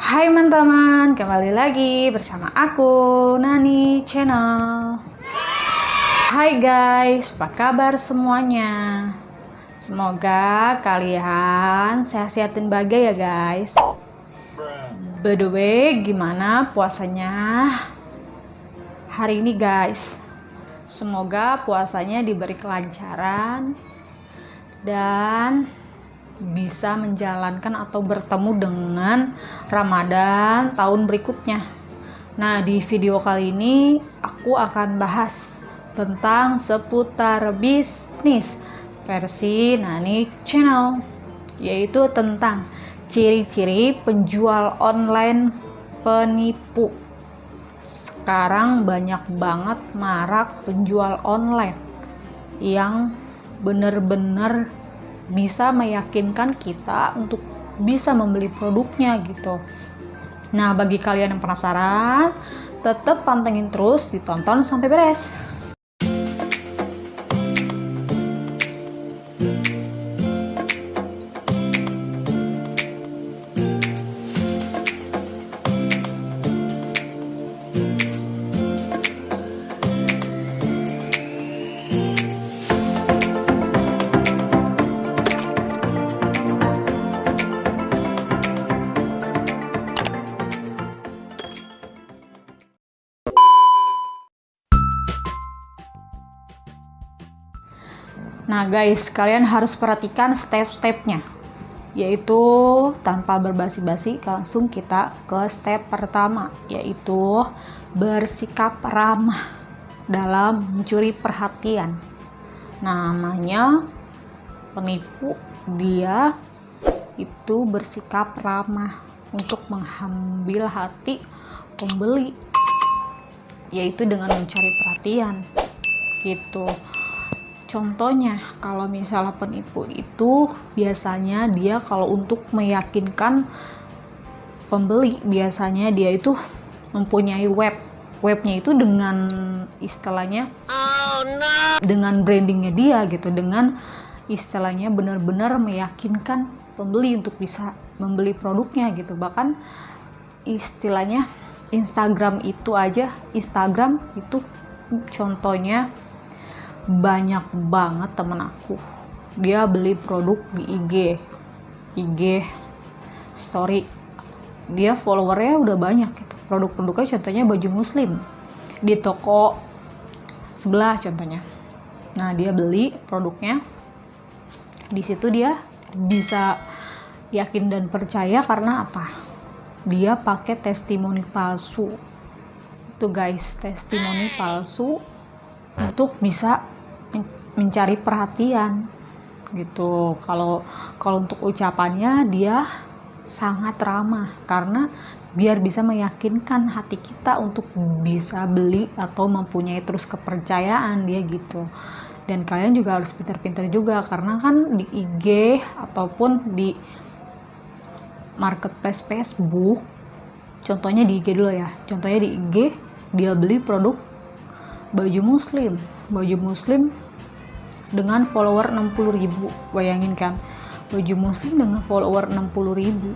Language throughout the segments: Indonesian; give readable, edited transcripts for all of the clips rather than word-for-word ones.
Hai teman-teman, kembali lagi bersama aku, Nani Channel. Hai guys, apa kabar semuanya? Semoga kalian sehat-sehat dan bahagia ya guys. By the way, gimana puasanya hari ini guys? Semoga puasanya diberi kelancaran dan bisa menjalankan atau bertemu dengan Ramadan tahun berikutnya. Nah, di video kali ini aku akan bahas tentang seputar bisnis versi Nani Channel, yaitu tentang ciri-ciri penjual online penipu. Sekarang banyak banget marak penjual online yang bener-bener bisa meyakinkan kita untuk bisa membeli produknya gitu. Nah, bagi kalian yang penasaran, tetap pantengin terus, ditonton sampai beres. Nah guys, kalian harus perhatikan step-stepnya, yaitu tanpa berbasi-basi langsung kita ke step pertama, yaitu bersikap ramah dalam mencuri perhatian. Namanya penipu, dia itu bersikap ramah untuk mengambil hati pembeli, yaitu dengan mencari perhatian gitu. Contohnya, kalau misalnya penipu itu biasanya dia kalau untuk meyakinkan pembeli, biasanya dia itu mempunyai webnya itu dengan istilahnya dengan brandingnya dia gitu, dengan istilahnya benar-benar meyakinkan pembeli untuk bisa membeli produknya gitu. Bahkan istilahnya Instagram itu contohnya banyak banget temen aku, dia beli produk di IG story, dia followernya udah banyak gitu. Produk-produknya contohnya baju muslim di toko sebelah contohnya. Nah, dia beli produknya di situ, dia bisa yakin dan percaya karena apa? Dia pakai testimoni palsu. Itu guys, testimoni palsu untuk bisa mencari perhatian gitu. Kalau untuk ucapannya dia sangat ramah karena biar bisa meyakinkan hati kita untuk bisa beli atau mempunyai terus kepercayaan dia gitu. Dan kalian juga harus pintar-pintar juga, karena kan di IG ataupun di marketplace Facebook, contohnya di IG dulu ya, contohnya di IG dia beli produk baju muslim dengan follower 60.000. Bayangin kan, baju muslim dengan follower 60.000,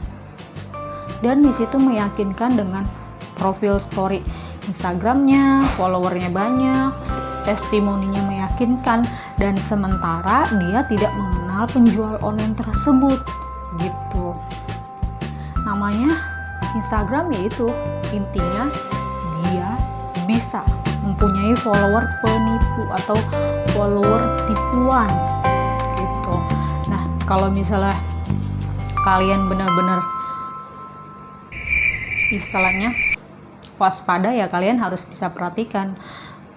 dan disitu meyakinkan dengan profil story Instagramnya, followernya banyak, testimoninya meyakinkan, dan sementara dia tidak mengenal penjual online tersebut gitu. Namanya Instagram, yaitu intinya dia bisa mempunyai follower penipu atau follower tipuan gitu. Nah, kalau misalnya kalian benar-benar istilahnya waspada, ya kalian harus bisa perhatikan.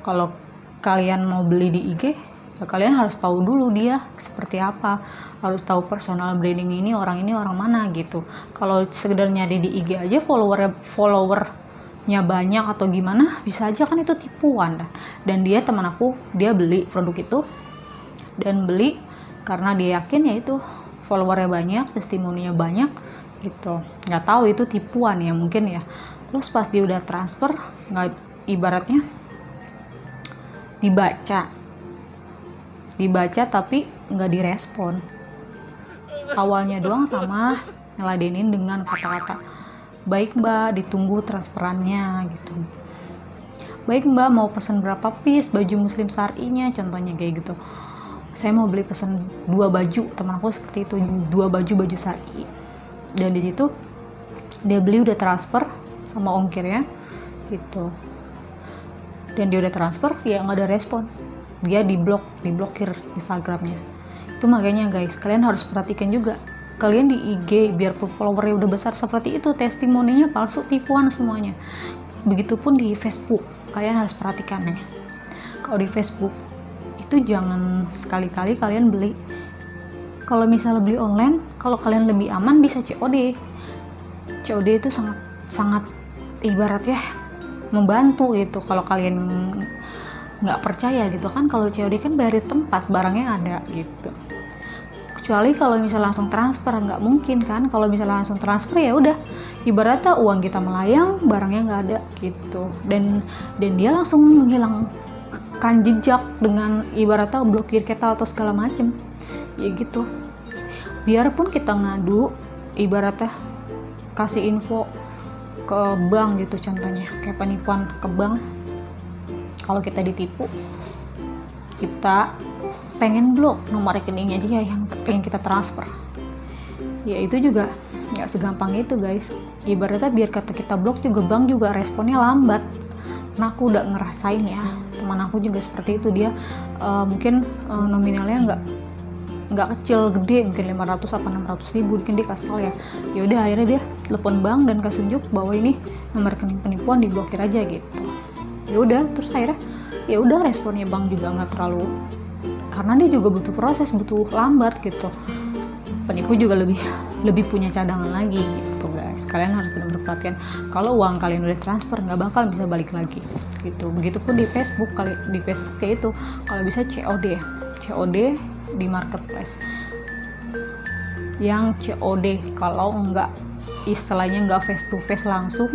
Kalau kalian mau beli di IG, ya kalian harus tahu dulu dia seperti apa, harus tahu personal branding ini orang mana gitu. Kalau sekedar nyari di IG aja followernya banyak atau gimana, bisa aja kan itu tipuan. Dan dia, teman aku, dia beli produk itu dan beli karena dia yakin ya itu followernya banyak, testimoninya banyak gitu. Nggak tahu itu tipuan ya mungkin ya. Terus pas dia udah transfer, nggak, ibaratnya dibaca tapi nggak direspon. Awalnya doang ramah, ngeladenin dengan kata-kata baik mbak, ditunggu transferannya gitu. Baik mbak, mau pesan berapa piece baju muslim syar'inya, contohnya kayak gitu. Saya mau beli pesan 2 baju, teman aku seperti itu, 2 baju syar'i. Dan di situ dia beli, udah transfer sama ongkirnya gitu. Dan dia udah transfer, ya nggak ada respon, dia diblokir Instagramnya. Itu makanya guys, kalian harus perhatikan juga. Kalian di IG biarpun followernya udah besar seperti itu, testimoninya palsu, tipuan semuanya. Begitupun di Facebook, kalian harus perhatikan nih. Kalau di Facebook itu jangan sekali-kali kalian beli. Kalau misalnya beli online, kalau kalian lebih aman bisa COD. COD itu sangat ibaratnya membantu gitu. Kalau kalian nggak percaya gitu kan, kalau COD kan bayar di tempat, barangnya ada gitu. Kecuali kalau misalnya langsung transfer, nggak mungkin kan. Kalau misalnya langsung transfer ya udah, ibaratnya uang kita melayang, barangnya nggak ada gitu. Dan dia langsung menghilangkan jejak dengan ibaratnya blokir kita atau segala macem ya gitu. Biarpun kita ngadu, ibaratnya kasih info ke bank gitu, contohnya kayak penipuan ke bank. Kalau kita ditipu, kita pengen blok nomor rekeningnya dia yang pengen kita transfer, ya itu juga nggak segampang itu guys. Ibaratnya biar kata kita blok juga, bank juga responnya lambat. Nah, aku udah ngerasain ya, teman aku juga seperti itu. Dia mungkin nominalnya nggak kecil, gede, mungkin 500 apa 600 ribu, mungkin dia kesel ya. Yaudah akhirnya dia telepon bank dan kasih tunjuk bahwa ini nomor rekening penipuan, diblokir aja gitu. Ya udah, terus akhirnya ya udah, responnya bank juga nggak terlalu, karena dia juga butuh proses, butuh lambat gitu. Penipu juga lebih punya cadangan lagi gitu guys. Kalian harus benar-benar perhatian. Kalau uang kalian udah transfer, nggak bakal bisa balik lagi gitu. Begitupun di Facebook, di Facebook kayak itu, kalau bisa COD di marketplace yang COD. Kalau nggak, istilahnya nggak face to face langsung,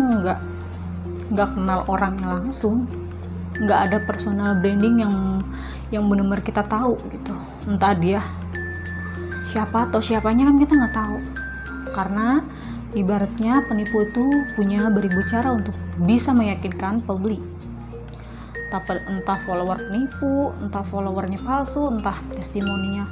nggak kenal orangnya langsung, nggak ada personal branding yang benar-benar kita tahu gitu, entah dia siapa atau siapanya kan kita nggak tahu. Karena ibaratnya penipu itu punya beribu cara untuk bisa meyakinkan pembeli. Entah follower penipu, entah followernya palsu, entah testimoninya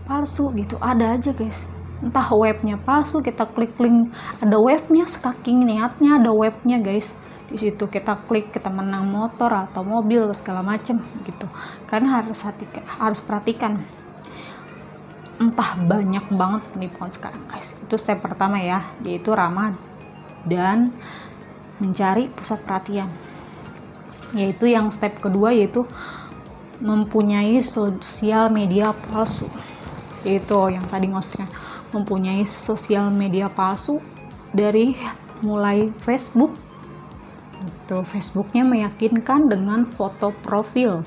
palsu gitu, ada aja guys. Entah webnya palsu, kita klik link, ada webnya, saking niatnya ada webnya guys. Di situ kita klik, kita menang motor atau mobil atau segala macem gitu. Karena harus perhatikan. Entah banyak banget penipuan sekarang guys. Itu step pertama ya, yaitu ramah dan mencari pusat perhatian. Yaitu yang step kedua, yaitu mempunyai sosial media palsu. Yaitu yang tadi maksudnya, mempunyai sosial media palsu dari mulai Facebook. Itu Facebooknya meyakinkan dengan foto profil.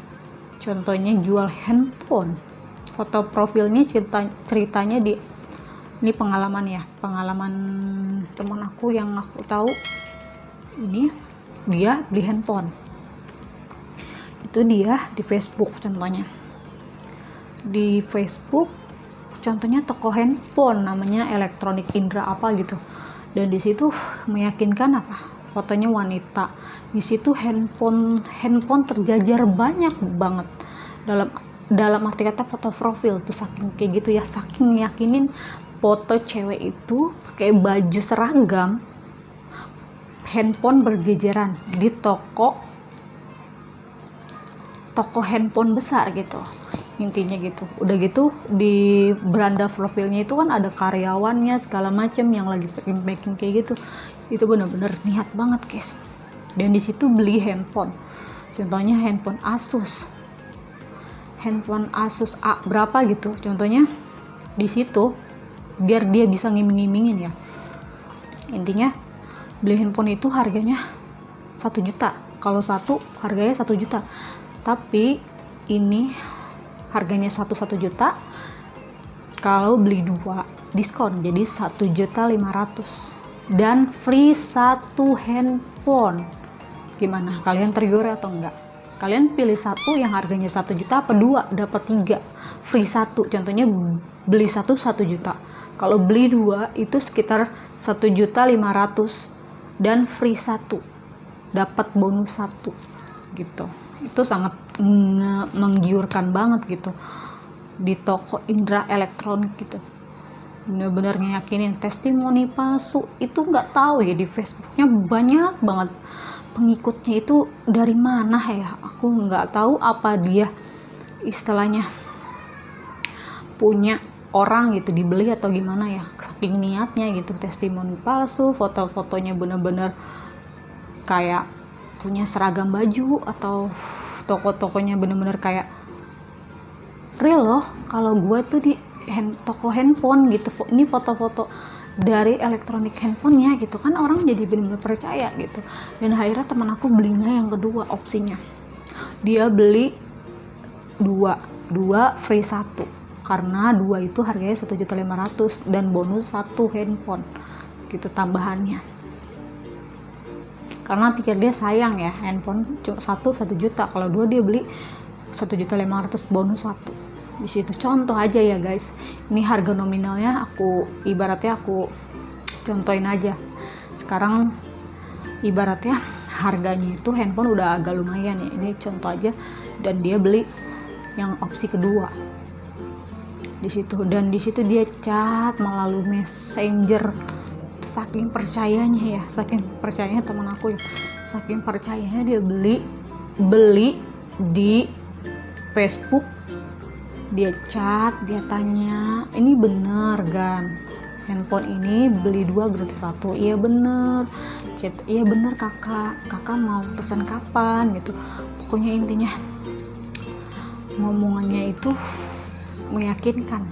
Contohnya jual handphone. Foto profilnya ceritanya ini pengalaman teman aku yang aku tahu. Ini dia beli handphone, itu dia di Facebook, contohnya di Facebook, contohnya toko handphone namanya Elektronik Indra apa gitu. Dan di situ meyakinkan apa, fotonya wanita. Di situ handphone terjajar banyak banget, dalam arti kata foto profil tuh, saking kayak gitu ya, saking yakinin foto cewek itu pakai baju seragam, handphone berjejeran di toko handphone besar gitu, intinya gitu. Udah gitu di beranda profilnya itu kan ada karyawannya segala macem yang lagi packing kayak gitu. Itu bener-bener niat banget guys. Dan di situ beli handphone, contohnya handphone Asus A berapa gitu, contohnya di situ, biar dia bisa ngiming-ngimingin ya. Intinya beli handphone itu harganya 1 juta, kalau satu harganya 1 juta, tapi ini harganya 1 juta, kalau beli 2 diskon jadi 1.500.000 dan free 1 handphone. Gimana, kalian tergiur atau enggak? Kalian pilih 1 yang harganya 1 juta apa 2 dapat 3 free 1. Contohnya beli 1 juta. Kalau beli 2 itu sekitar 1.500.000 dan free 1, dapat bonus 1 gitu. Itu sangat menggiurkan banget gitu di toko Indra Elektronik gitu. Bener-bener ngeyakinin. Testimoni palsu itu nggak tahu ya, di Facebooknya banyak banget pengikutnya itu dari mana ya, aku nggak tahu apa dia istilahnya punya orang gitu dibeli atau gimana ya, saking niatnya gitu. Testimoni palsu, foto-fotonya bener-bener kayak punya seragam baju, atau toko-tokonya bener-bener kayak real loh. Kalau gue tuh di toko handphone gitu, ini foto-foto dari elektronik handphonenya gitu kan, orang jadi benar-benar percaya gitu. Dan akhirnya teman aku belinya yang kedua, opsinya dia beli dua free 1, karena 2 itu harganya 1.500.000 dan bonus 1 handphone gitu tambahannya, karena pikir dia sayang ya, handphone cuma 1 juta, kalau 2 dia beli 1.500.000 bonus 1. Di situ contoh aja ya guys, ini harga nominalnya aku ibaratnya aku contohin aja. Sekarang ibaratnya harganya itu handphone udah agak lumayan ya, ini contoh aja. Dan dia beli yang opsi kedua di situ, dan di situ dia chat melalui messenger. Saking percayanya teman aku ya, saking percayanya dia beli di Facebook. Dia chat, dia tanya, ini bener kan handphone ini beli 2 gratis 1? Iya bener. Chat, iya bener kakak mau pesan kapan gitu. Pokoknya intinya ngomongannya itu meyakinkan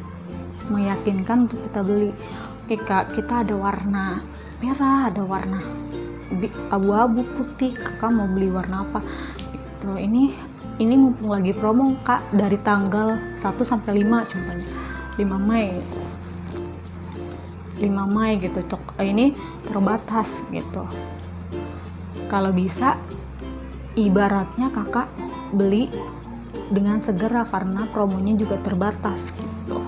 untuk kita beli. Oke kak, kita ada warna merah, ada warna abu-abu, putih, kakak mau beli warna apa gitu. Ini mumpung lagi promo kak, dari tanggal 1 sampai 5 contohnya, 5 Mei gitu. Ini terbatas gitu. Kalau bisa ibaratnya kakak beli dengan segera, karena promonya juga terbatas gitu.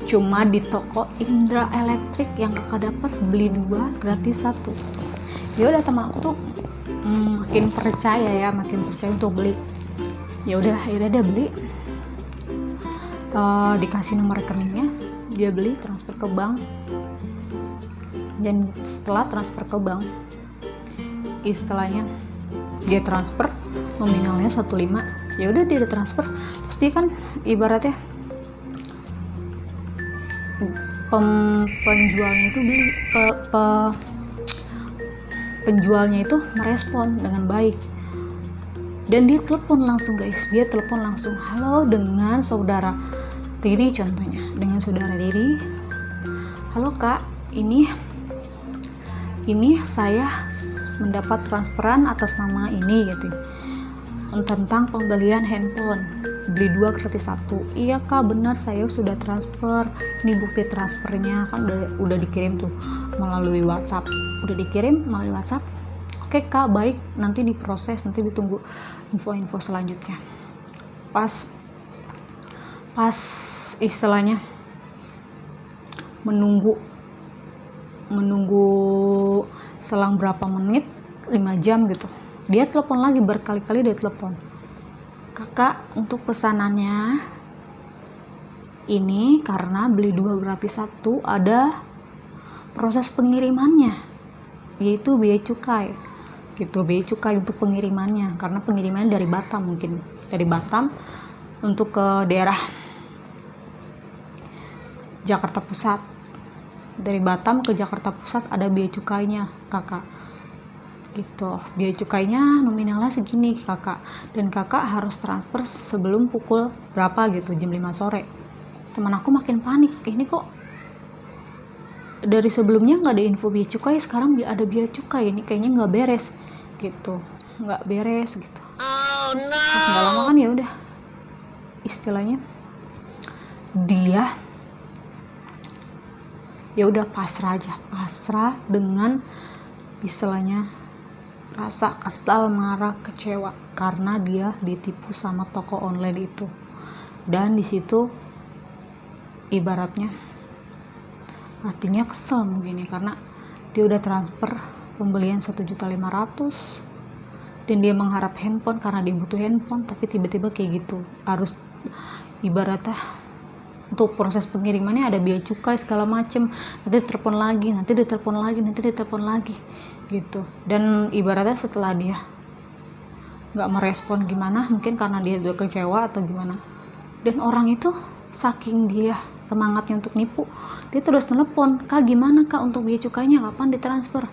Cuma di toko Indra Elektrik yang kakak dapat beli 2 gratis 1. Ya udah, teman aku tuh makin percaya untuk beli. Ya udah akhirnya dia beli, dikasih nomor rekeningnya, dia beli, transfer ke bank. Dan setelah transfer ke bank, istilahnya dia transfer nominalnya 15, ya udah dia transfer. Terus dia kan ibaratnya penjualnya itu beli penjualnya itu merespon dengan baik, dan dia telepon langsung guys, halo, dengan saudara Riri contohnya, halo kak, ini saya mendapat transferan atas nama ini gitu, tentang pembelian handphone, beli 2 gratis 1. Iya kak, benar, saya sudah transfer, ini bukti transfernya kan udah dikirim tuh melalui WhatsApp. Oke kak, baik, nanti diproses, nanti ditunggu info-info selanjutnya. Pas istilahnya menunggu selang berapa menit, 5 jam gitu, dia telepon lagi, berkali-kali dia telepon, kakak untuk pesanannya ini karena beli 2 gratis 1 ada proses pengirimannya, yaitu biaya cukai gitu, untuk pengirimannya, karena pengirimannya dari Batam untuk ke daerah Jakarta Pusat. Dari Batam ke Jakarta Pusat ada biaya cukainya kakak gitu. Biaya cukainya nominalnya segini kakak, dan kakak harus transfer sebelum pukul berapa gitu, jam 5 sore. Teman aku makin panik, ini kok dari sebelumnya nggak ada info biaya cukai, sekarang ada biaya cukai, ini kayaknya nggak beres gitu. Terus nggak lama kan ya udah, istilahnya dia ya udah pasrah dengan istilahnya rasa kesal, marah, kecewa karena dia ditipu sama toko online itu. Dan di situ ibaratnya hatinya kesel mungkin ya, karena dia udah transfer pembelian 1.500.000 dan dia mengharap handphone karena dia butuh handphone, tapi tiba-tiba kayak gitu. Harus ibaratnya untuk proses pengirimannya ada biaya cukai segala macem, nanti ditelepon lagi gitu. Dan ibaratnya setelah dia nggak merespon gimana, mungkin karena dia udah kecewa atau gimana, dan orang itu saking dia semangatnya untuk nipu, dia terus telepon, kak gimana kak untuk biaya cukainya, kapan ditransfer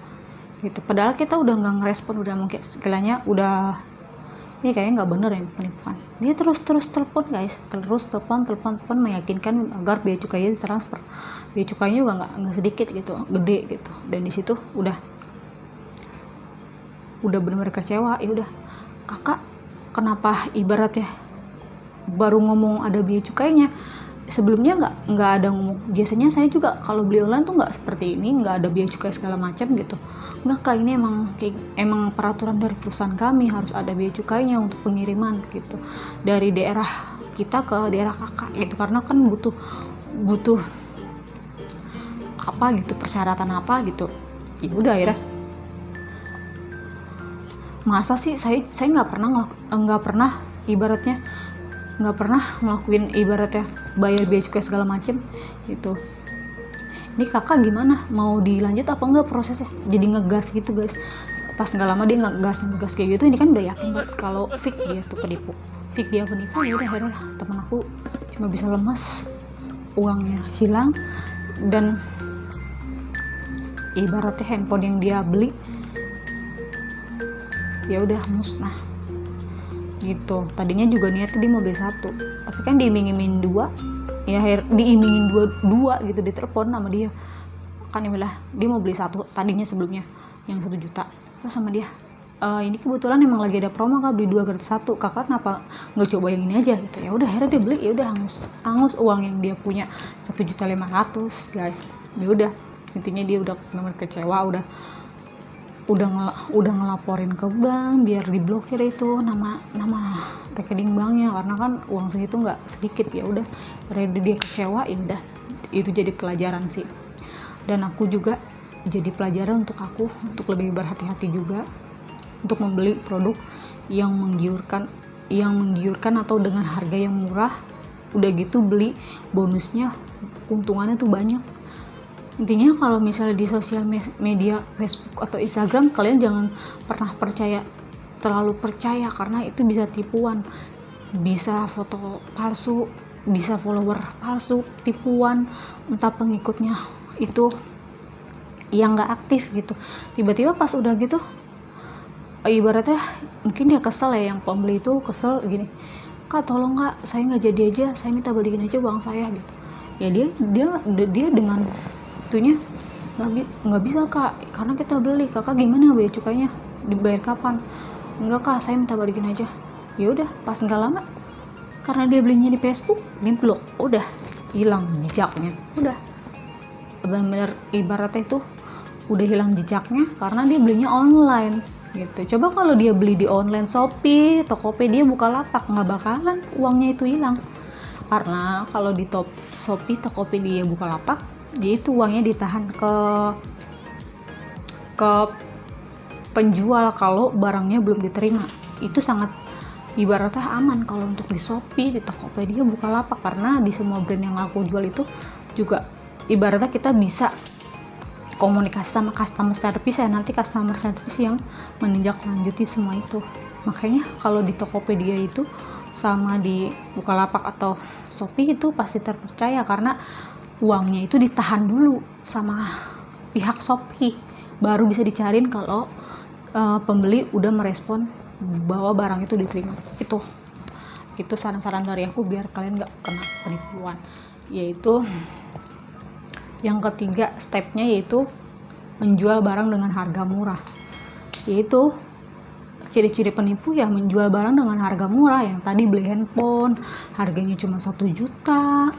gitu. Padahal kita udah nggak ngerespon, udah mungkin sekiranya udah ini kayaknya nggak bener ya penipuan. Dia terus telepon guys, terus telepon meyakinkan agar biaya cukainya ditransfer. Biaya cukainya juga nggak sedikit gitu, gede gitu. Dan di situ udah benar-benar kecewa. Ya udah, kakak kenapa ibaratnya baru ngomong ada biaya cukainya, sebelumnya nggak ada ngomong. Biasanya saya juga kalau beli online tuh nggak seperti ini, nggak ada biaya cukai segala macam gitu. Nggak kak, ini emang peraturan dari perusahaan kami harus ada biaya cukainya untuk pengiriman gitu dari daerah kita ke daerah kakak gitu, karena kan butuh apa gitu, persyaratan apa gitu. Ya udah, akhirnya masa sih saya nggak pernah ibaratnya nggak pernah ngelakuin ibaratnya bayar biaya cukai segala macem gitu. Ini kakak gimana, mau dilanjut apa enggak prosesnya? Jadi ngegas gitu guys. Pas nggak lama dia ngegas kayak gitu. Ini kan udah yakin banget kalau fake dia tuh penipu. Ya udah, akhirnya temen aku cuma bisa lemas, uangnya hilang, dan ibaratnya handphone yang dia beli ya udah musnah gitu. Tadinya juga niatnya dia mau beli 1, tapi kan diiming-imingin 2 ya, diimingin dua gitu, ditelepon sama dia kan, ya dia mau beli 1 tadinya sebelumnya yang 1 juta, terus sama dia ini kebetulan emang lagi ada promo kak, beli 2 gratis 1, kakak kenapa nggak coba yang ini aja gitu. Ya udah, akhirnya dia beli. Ya udah, hangus uang yang dia punya 1.500.000 guys. Ya udah, intinya dia udah benar-benar kecewa, udah ngelaporin ke bank biar diblokir itu nama rekening banknya, karena kan uang segitu nggak sedikit. Ya udah, dia kecewa. Ya udah, itu jadi pelajaran sih, dan aku juga jadi pelajaran untuk aku untuk lebih berhati-hati juga untuk membeli produk yang menggiurkan atau dengan harga yang murah. Udah gitu beli bonusnya, keuntungannya tuh banyak. Intinya kalau misalnya di sosial media Facebook atau Instagram, kalian jangan pernah terlalu percaya, karena itu bisa tipuan, bisa foto palsu, bisa follower palsu, tipuan, entah pengikutnya itu yang nggak aktif gitu. Tiba-tiba pas udah gitu, ibaratnya mungkin dia kesel ya, yang pembeli itu kesel gini, kak tolong kak, saya nggak jadi aja, saya minta balikin aja uang saya gitu. Ya dia dengan itunya nggak bisa kak, karena kita beli, kakak gimana biaya cukainya, dibayar kapan? Enggak kak, saya minta balikin aja. Ya udah, pas nggak lama karena dia belinya di Facebook, di blok, udah hilang jejaknya. Udah benar-benar ibaratnya itu udah hilang jejaknya karena dia belinya online gitu. Coba kalau dia beli di online Shopee, Tokopedia, Bukalapak, nggak bakalan uangnya itu hilang. Karena kalau di Shopee, Tokopedia, Bukalapak, jadi itu uangnya ditahan ke penjual kalau barangnya belum diterima. Itu sangat ibaratnya aman kalau untuk di Shopee, di Tokopedia, Bukalapak, karena di semua brand yang aku jual itu juga ibaratnya kita bisa komunikasi sama customer service ya, nanti customer service yang menindaklanjuti semua itu. Makanya kalau di Tokopedia itu sama di Bukalapak atau Shopee itu pasti terpercaya, karena uangnya itu ditahan dulu sama pihak Shopee, baru bisa dicariin kalau pembeli udah merespon bahwa barang itu diterima. Itu saran-saran dari aku biar kalian gak kena penipuan. Yaitu yang ketiga stepnya, yaitu menjual barang dengan harga murah. Yaitu ciri-ciri penipu ya, menjual barang dengan harga murah. Yang tadi beli handphone harganya cuma 1 juta,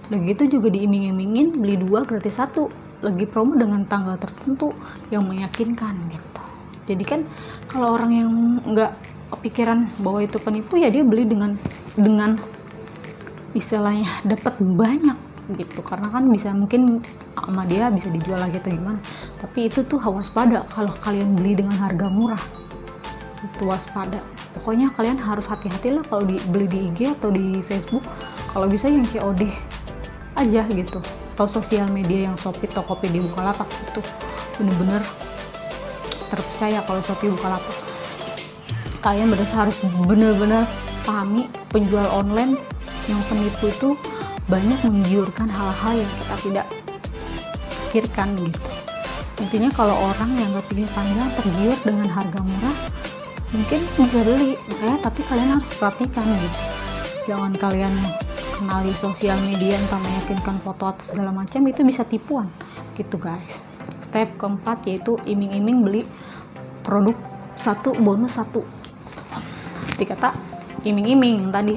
udah gitu juga diiming-imingin beli 2 gratis 1, lagi promo dengan tanggal tertentu yang meyakinkan gitu. Jadi kan kalau orang yang nggak kepikiran bahwa itu penipu, ya dia beli dengan istilahnya dapat banyak gitu, karena kan bisa mungkin sama dia bisa dijual lagi atau gimana. Tapi itu tuh waspada kalau kalian beli dengan harga murah, itu waspada. Pokoknya kalian harus hati-hati lah kalau beli di IG atau di Facebook. Kalau bisa yang COD aja gitu, atau sosial media yang Shopee, Tokopedia, di Bukalapak itu bener-bener terpercaya. Kalau Shopee, Bukalapak, kalian harus bener-bener pahami penjual online yang penipu itu banyak menggiurkan hal-hal yang kita tidak pikirkan gitu. Intinya kalau orang yang gak pikir panjang tergiur dengan harga murah, mungkin bisa beli, tapi kalian harus perhatikan gitu. Jangan kalian kenal di sosial media entah meyakinkan foto atau segala macam, itu bisa tipuan gitu guys. Step keempat yaitu iming-iming beli produk 1 bonus 1. Dikata iming-iming tadi,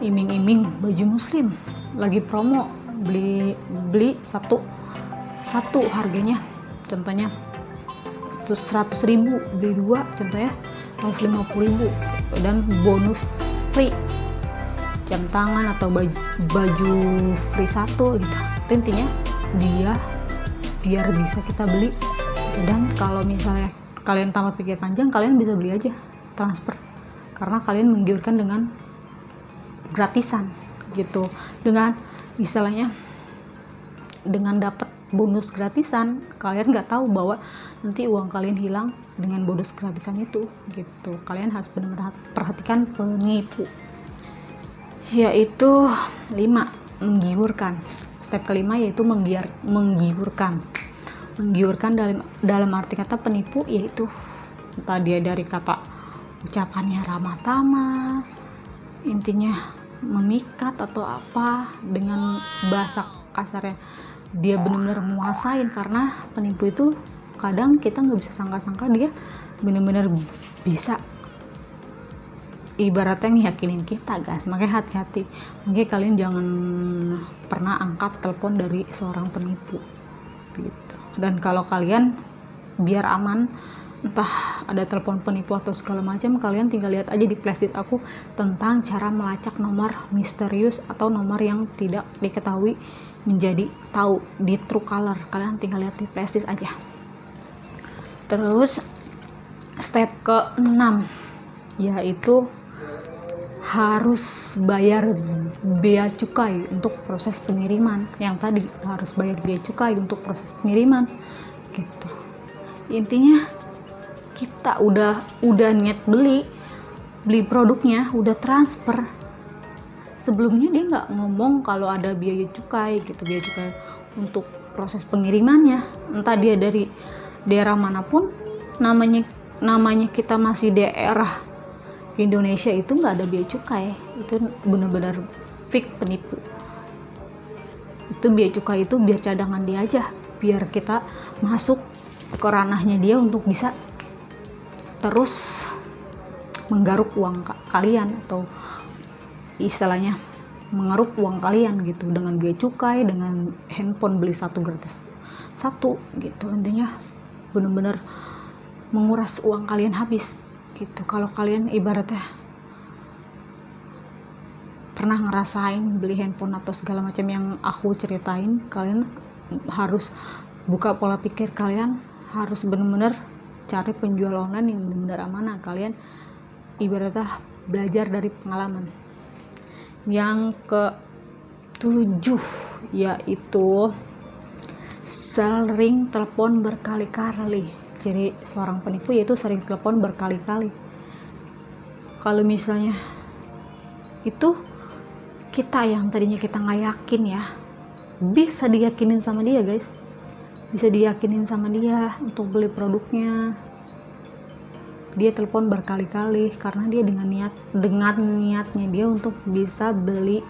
iming-iming baju muslim lagi promo, beli satu harganya contohnya 100.000, beli 2 contohnya 150.000, dan bonus free jam tangan atau baju free 1 gitu. Itu intinya dia biar bisa kita beli. Dan kalau misalnya kalian tanpa pikir panjang, kalian bisa beli aja transfer, karena kalian menggiurkan dengan gratisan gitu, dengan istilahnya dengan dapat bonus gratisan. Kalian nggak tahu bahwa nanti uang kalian hilang dengan bonus gratisan itu gitu. Kalian harus benar-benar perhatikan penipu. Yaitu 5, menggiurkan. Step kelima yaitu menggiurkan dalam arti kata penipu, yaitu tadi dari kata ucapannya ramah tamah, intinya memikat atau apa, dengan bahasa kasarnya dia benar-benar menguasain. Karena penipu itu kadang kita nggak bisa sangka-sangka dia benar-benar bisa ibaratnya ngeyakinin kita guys. Makanya hati-hati, mungkin kalian jangan pernah angkat telepon dari seorang penipu gitu. Dan kalau kalian biar aman, entah ada telepon penipu atau segala macam, kalian tinggal lihat aja di flashdisk aku tentang cara melacak nomor misterius atau nomor yang tidak diketahui menjadi tahu di Truecaller. Kalian tinggal lihat di flashdisk aja. Terus step ke-6 yaitu harus bayar bea cukai untuk proses pengiriman. Yang tadi harus bayar bea cukai untuk proses pengiriman gitu. Intinya kita udah niat beli produknya, udah transfer, sebelumnya dia nggak ngomong kalau ada biaya cukai gitu, biaya cukai untuk proses pengirimannya. Entah dia dari daerah manapun, namanya kita masih daerah Indonesia, itu nggak ada biaya cukai. Itu benar-benar fake penipu. Itu biaya cukai itu biar cadangan dia aja, biar kita masuk ke ranahnya dia untuk bisa terus menggaruk uang kalian, atau istilahnya mengeruk uang kalian gitu, dengan biaya cukai, dengan handphone beli 1 gratis 1 gitu. Intinya bener-bener menguras uang kalian habis gitu. Kalau kalian ibaratnya pernah ngerasain beli handphone atau segala macam yang aku ceritain, kalian harus buka pola pikir kalian, harus bener-bener cari penjual online yang benar-benar amanah. Kalian ibaratnya belajar dari pengalaman. Yang ke-7 yaitu sering telepon berkali-kali. Jadi seorang penipu yaitu sering telepon berkali-kali. Kalau misalnya itu kita yang tadinya kita nggak yakin ya, bisa diyakinin sama dia guys. Bisa diyakinin sama dia untuk beli produknya. Dia telepon berkali-kali karena dia dengan niatnya dia untuk bisa beli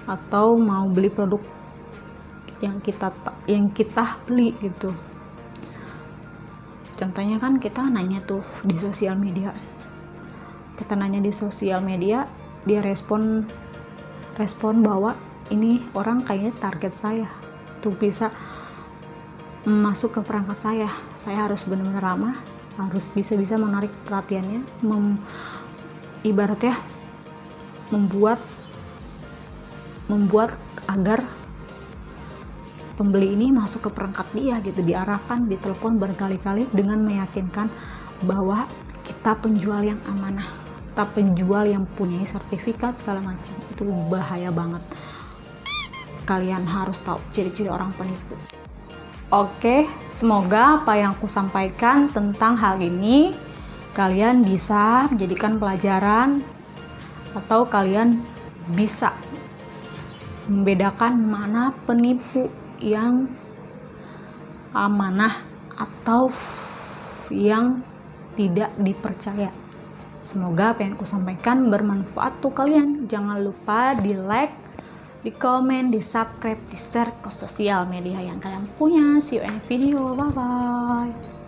atau mau beli produk yang kita beli gitu. Contohnya kan kita nanya tuh di sosial media. Kita nanya di sosial media, dia respon bahwa ini orang kayaknya target saya untuk bisa masuk ke perangkat saya harus benar-benar ramah, harus bisa menarik perhatiannya, ibaratnya membuat agar pembeli ini masuk ke perangkat dia gitu, diarahkan, ditelepon berkali-kali dengan meyakinkan bahwa kita penjual yang amanah, kita penjual yang punya sertifikat segala macam. Itu bahaya banget. Kalian harus tahu ciri-ciri orang penipu. Oke, semoga apa yang aku sampaikan tentang hal ini kalian bisa menjadikan pelajaran, atau kalian bisa membedakan mana penipu yang amanah atau yang tidak dipercaya. Semoga apa yang aku sampaikan bermanfaat tuh kalian. Jangan lupa di like, di komen, di subscribe, di share ke sosial media yang kalian punya. See you in video, bye bye.